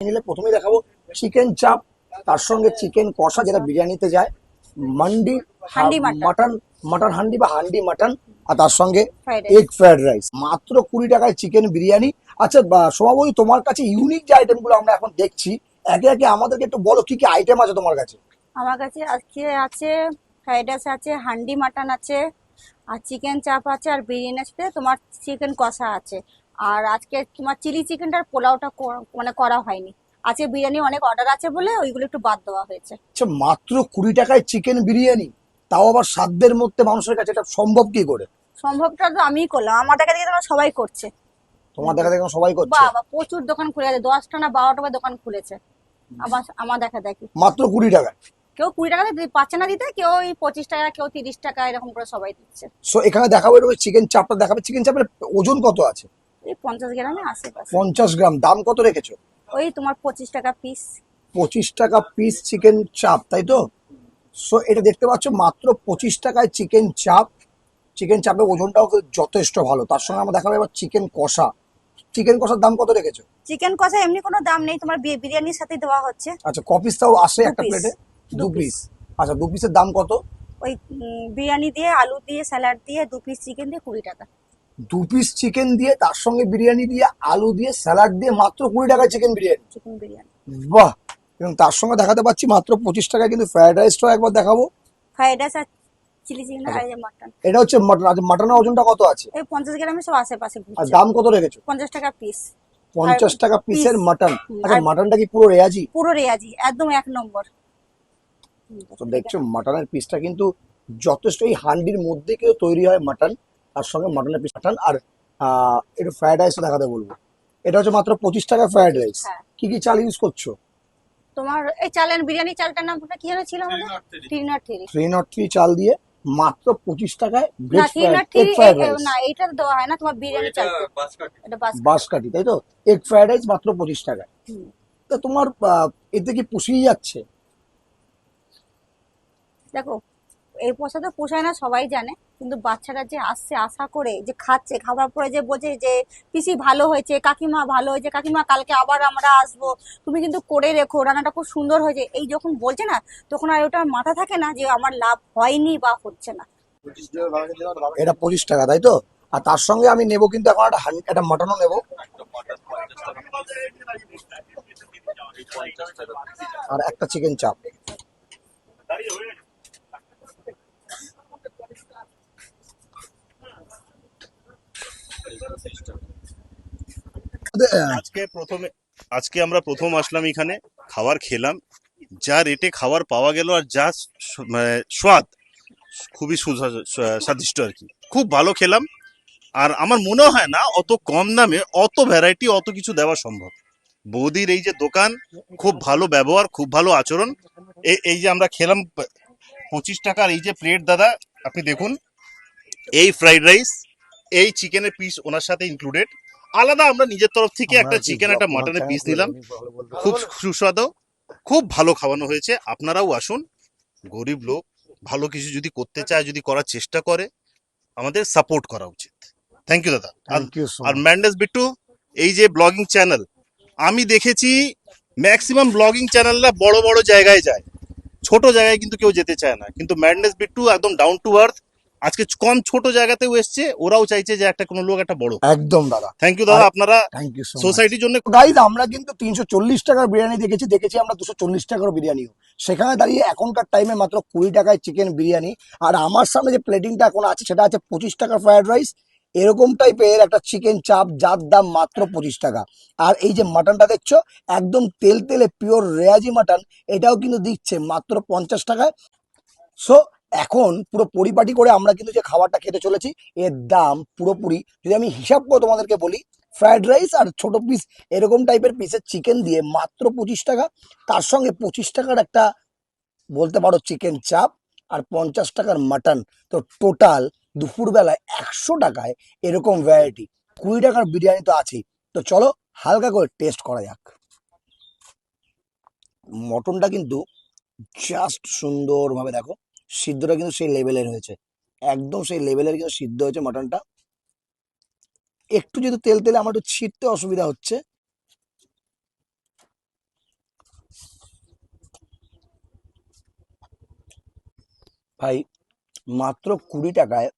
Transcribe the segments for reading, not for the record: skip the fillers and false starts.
নিলে প্রথমেই দেখাবো চিকেন চাপ, তার সঙ্গে চিকেন কষা যেটা বিরিয়ানিতে যায়, mandi handi mutton. Mutton, mutton handi বা হান্ডি মাটন, আর তার সঙ্গে Fried rice। Egg fried rice. মাত্র 20 টাকায় চিকেন বিরিয়ানি। আচ্ছা সভাপতি, তোমার কাছে ইউনিক যে আইটেম গুলো আমরা এখন দেখছি, একে একে আমাদেরকে একটু বলো কি কি আইটেম আছে তোমার কাছে। আমার কাছে আজকে আছে ফ্রাইড রাইস আছে, হান্ডি মাটন আছে, আর চিকেন চাপ আছে, আর বিরিয়ানি আছে, তোমার চিকেন কষা আছে। আর আজকে তোমার চিলি চিকেনটার পোলাওটা মানে করা হয়নি। আজকে বিরিয়ানি অনেক অর্ডার আছে বলে ওইগুলো একটু বাদ দেওয়া হয়েছে। আচ্ছা, মাত্র 20 টাকায় চিকেন বিরিয়ানি, তাও আবার সাধ্যের মধ্যে, মানুষের কাছে এটা সম্ভব কি করে? সম্ভবটা তো আমিই করলাম, আমার দেখা দেখে তো সবাই করছে। তোমার দেখা দেখে সবাই করছে। বাবা প্রচুর দোকান খুলে আছে, 10টা না 12টা দোকান খুলেছে। আমার দেখা দেখি মাত্র 20 টাকায়। কেউ 20 টাকা পাচ্ছে না দিতে, কেউ এই 25 টাকা, কেউ 30 টাকা, এরকম করে সবাই দিচ্ছে। সো এখানে দেখাবো এটা চিকেন চাপটা দেখাবে। চিকেন চাপের ওজন কত আছে? এই 50 গ্রামে আশেপাশে। 50 গ্রাম। দাম কত রেখেছো? ওই তোমার 25 টাকা পিস। 25 টাকা পিস চিকেন চাপ, তাই তো? সো এটা দেখতে পাচ্ছ মাত্র 25 টাকায় চিকেন চাপ। চিকেন চাপের ওজনটাও কিন্তু যথেষ্ট ভালো। তার সঙ্গে আমরা দেখাবো এবার চিকেন কষা। চিকেন কষার দাম কত রেখেছো? চিকেন কষা এমনি কোনো দাম নেই, তোমার বিরিয়ানির সাথে দেওয়া হচ্ছে। আচ্ছা, কপিস তাও আসে দু একটা পিস। প্লেটে? দু 2 পিস। পিস। আচ্ছা, 2 পিসের দাম কত? ওই বিরিয়ানি দিয়ে, আলু দিয়ে, স্যালাড দিয়ে, 2 পিস চিকেন দিয়ে 20 টাকা। 2 পিস চিকেন দিয়ে, তার সঙ্গে বিরিয়ানি দিয়ে, আলু দিয়ে, স্যালাড দিয়ে মাত্র 20 টাকায় চিকেন বিরিয়ানি। চিকেন বিরিয়ানি। বাহ! এবং তার সঙ্গে দেখাতে পাচ্ছি মাত্র 25 টাকায় কিন্তু ফ্রাইড রাইসটাও একবার দেখাবো। ফ্রাইড রাইস আর চিলি চিকেন আচ্ছা, আর এই যে মাটন। এটা হচ্ছে মাটন। আচ্ছা, মাটনের ওজনটা কত আছে? এই 50 গ্রামে সব আশেপাশে আর ঘুরছে। দাম কত রেখেছো? 50 টাকা পিস। আর 50 টাকা পিসের মাটন। আচ্ছা, আর মাটনটা কি পুরো রেয়াজি? পুরো রেয়াজি, একদম 1 নম্বর। তো দেখছো মাটনের পিসটা কিন্তু যথেষ্ট, এই হান্ডির মধ্যে কেউ তৈরি হয় মাটন, তার সঙ্গে মাটনের পিস মাটন। আর একটু ফ্রাইড রাইসও দেখাতে বলবো। এটা হচ্ছে মাত্র 25 টাকা ফ্রাইড রাইস। হ্যাঁ। কি কি চাল ইউজ করছো? তোমার এই চালের বিরিয়ানি চালটার নামটা কি যেন ছিল আমাদের? 303। 303 চাল দিয়ে মাত্র 25 টাকায় না, veg fried, 303 egg fried rice. না, এটা দেওয়া হয় না, তোমার বিরিয়ানি চাল। এটা বাস। বাঁশকাঠি, তাই তো? এগ ফ্রাইড রাইস মাত্র 25 টাকায়। তা তোমার এতে কি পুষিয়ে যাচ্ছে? দেখো, এই পোষা তো পোষায় না সবাই জানে, কিন্তু বাচ্চারা যে আসছে আশা করে, যে খাচ্ছে, খাবার পরে যে বোঝে যে পিসি ভালো হয়েছে, কাকিমা ভালো হয়েছে, কাকিমা কালকে আবার আমরা আসবো, তুমি কিন্তু করে রেখো, রান্নাটা খুব সুন্দর হয়েছে, এই যখন বলছে না, তখন আর ওটা মাথা থাকে না যে আমার লাভ হয়নি বা হচ্ছে না। এটা 25 টাকা, তাই তো? আর তার সঙ্গে আমি নেবো কিন্তু এখন একটা মাটনও নেবো, আর একটা চিকেন চাপ। আজকে আমরা প্রথম আসলাম এখানে, খাবার খেলাম, যা রেটে খাবার পাওয়া গেল আর যা মানে স্বাদ, খুবই স্বাদিষ্ট আর কি, খুব ভালো খেলাম। আর আমার মনে হয় না অত কম দামে অত ভ্যারাইটি অত কিছু দেওয়া সম্ভব। বৌদির এই যে দোকান, খুব ভালো ব্যবহার, খুব ভালো আচরণ। এই যে আমরা খেলাম 25 টাকার এই যে প্লেট, দাদা আপনি দেখুন, এই ফ্রাইড রাইস, এই চিকেনের পিস ওনার সাথে ইনক্লুডেড। আলাদা আমরা নিজের তরফ থেকে একটা চিকেন, একটা মাটনের পিস নিলাম, খুব সুস্বাদু, খুব ভালো খাওয়ানো হয়েছে। আপনারাও আসুন, গরিব লোক ভালো কিছু যদি করতে চায়, যদি করার চেষ্টা করে, আমাদের সাপোর্ট করা উচিত। থ্যাংক ইউ দাদা। থ্যাংক ইউ সো আর মাচ। ম্যান্ডেস বিট্টু, এই যে ব্লগিং চ্যানেল, আমি দেখেছি ম্যাক্সিমাম ব্লগিং চ্যানেলরা বড় বড় জায়গায় যায়, ছোট জায়গায় কিন্তু কেউ যেতে চায় না, কিন্তু ম্যাডনেস বিট্টু একদম ডাউন টু আর্থ। আজকে কম ছোট জায়গাতেও এসছে, ওরাও চাইছে যে একটা কোনো লোক একটা বড়। একদম দাদা। থ্যাংক ইউ দাদা, আপনারা থ্যাংক ইউ সো মাচ। সোসাইটির জন্য। গাইজ, আমরা কিন্তু 340 টাকার বিরিয়ানি দেখেছি আমরা 240 টাকার বিরিয়ানিও। সেখানে দাঁড়িয়ে এখনকার টাইমে মাত্র 20 টাকায় চিকেন বিরিয়ানি। আর আমার সামনে যে প্লেটিংটা এখন আছে, সেটা আছে 25 টাকার ফ্রাইড রাইস, এরকম টাইপের একটা চিকেন চাপ, যার দাম মাত্র 25 টাকা। আর এই যে মাটনটা দেখছো, একদম তেল তেলে পিওর রেয়াজি মাটন, এটাও কিন্তু দিচ্ছে মাত্র 50 টাকায়। সো এখন পুরো পরিপাটি করে আমরা কিন্তু যে খাবারটা খেতে চলেছি, এর দাম পুরোপুরি যদি আমি হিসাব করে তোমাদেরকে বলি, ফ্রাইড রাইস আর ছোট পিস এরকম টাইপের পিসের চিকেন দিয়ে মাত্র 25 টাকা, তার সঙ্গে 25 টাকার একটা বলতে পারো চিকেন চাপ, আর 50 টাকার মাটন। তো টোটাল দুপুরবেলায় 100 টাকায় এরকম ভ্যারাইটি। 20 টাকার বিরিয়ানি তো আছেই। তো চলো হালকা করে টেস্ট করা যাক। মটনটা কিন্তু জাস্ট সুন্দরভাবে দেখো, সিদ্ধটা কিন্তু সেই লেভেলের হয়েছে, একদম সেই লেভেলের কিন্তু সিদ্ধ হয়েছে মটনটা। একটু যেহেতু তেল তেলে আমার একটু ছিঁড়তে অসুবিধা হচ্ছে, ভাই মাত্র 20 টাকায়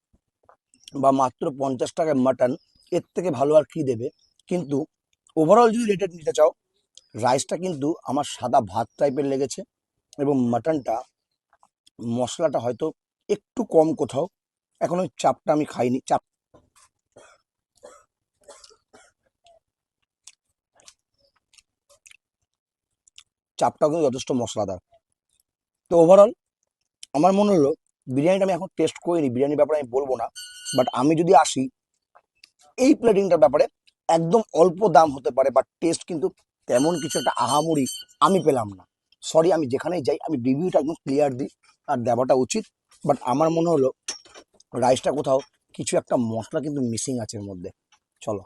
বা মাত্র 50 টাকায় মাটন, এর থেকে ভালো আর কি দেবে? কিন্তু ওভারঅল যদি রেটেড নিতে চাও, রাইসটা কিন্তু আমার সাদা ভাত টাইপের লেগেছে, এবং মাটনটা মশলাটা হয়তো একটু কম কোথাও। এখন ওই চাপটা আমি খাইনি, চাপটাও কিন্তু যথেষ্ট মশলাদার। তো ওভারঅল আমার মনে হলো, বিরিয়ানিটা আমি এখন টেস্ট করিনি, বিরিয়ানির ব্যাপারে আমি বলবো না, বাট আমি যদি আসি এই প্লেটিংটার ব্যাপারে, একদম অল্প দাম হতে পারে, বাট টেস্ট কিন্তু তেমন কিছু একটা আহামরি আমি পেলাম না। সরি, আমি যেখানেই যাই আমি রিভিউটা একদম ক্লিয়ার দিই, আর দেওয়াটা উচিত। বাট আমার মনে হলো রাইসটা কোথাও কিছু একটা মশলা কিন্তু মিসিং আছে এর মধ্যে। চলো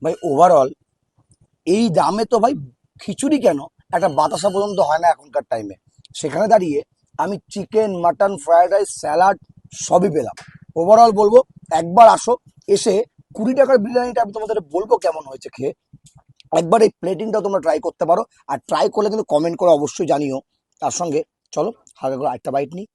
ভাই, ওভারঅল এই দামে তো ভাই খিচুড়ি কেন, একটা বাতাসা পর্যন্ত হয় না এখনকার টাইমে। সেখানে দাঁড়িয়ে আমি chicken, mutton, fried rice, salad সবই পেলাম। ওভারঅল বলবো, একবার আসো, এসে 20 টাকার বিরিয়ানিটা আমি তোমাদের বলবো কেমন হয়েছে খেয়ে। একবার এই প্লেটিংটাও তোমরা ট্রাই করতে পারো, আর ট্রাই করলে কিন্তু কমেন্ট করে অবশ্যই জানিও। তার সঙ্গে চলো হালকা করে আরেকটা বাইট নিই।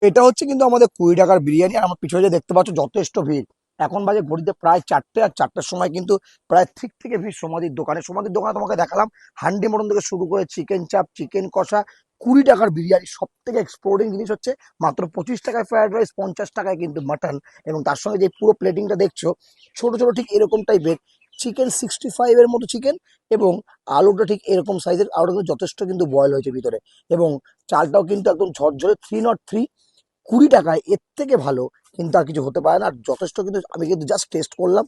এটা হচ্ছে কিন্তু আমাদের 20 টাকার বিরিয়ানি, আর আমার পিছনে যে দেখতে পাচ্ছ যথেষ্ট ভিড়। এখন বাজে ঘড়িতে প্রায় 4টে, আর 4টের সময় কিন্তু প্রায় ঠিক থেকে ভিড় সমাধির দোকানে। সমাধির দোকানে তোমাকে দেখালাম হান্ডি মটন থেকে শুরু করে চিকেন চাপ, চিকেন কষা, 20 টাকার বিরিয়ানি। সব থেকে এক্সপ্লোরিং জিনিস হচ্ছে মাত্র 25 টাকায় ফ্রাইড রাইস, 50 টাকায় কিন্তু মাটন, এবং তার সঙ্গে যে পুরো প্লেটিংটা দেখছো ছোট ছোট ঠিক এরকম টাইপের চিকেন 65-এর মতো চিকেন, এবং আলুটা ঠিক এরকম সাইজের, আলুটা কিন্তু যথেষ্ট কিন্তু বয়েল হয়েছে ভিতরে, এবং চালটাও কিন্তু একদম ঝরঝরে 303। 20 টাকায় এর থেকে ভালো কিন্তু আর কিছু হতে পারে না। আর যথেষ্ট কিন্তু, আমি কিন্তু জাস্ট টেস্ট করলাম,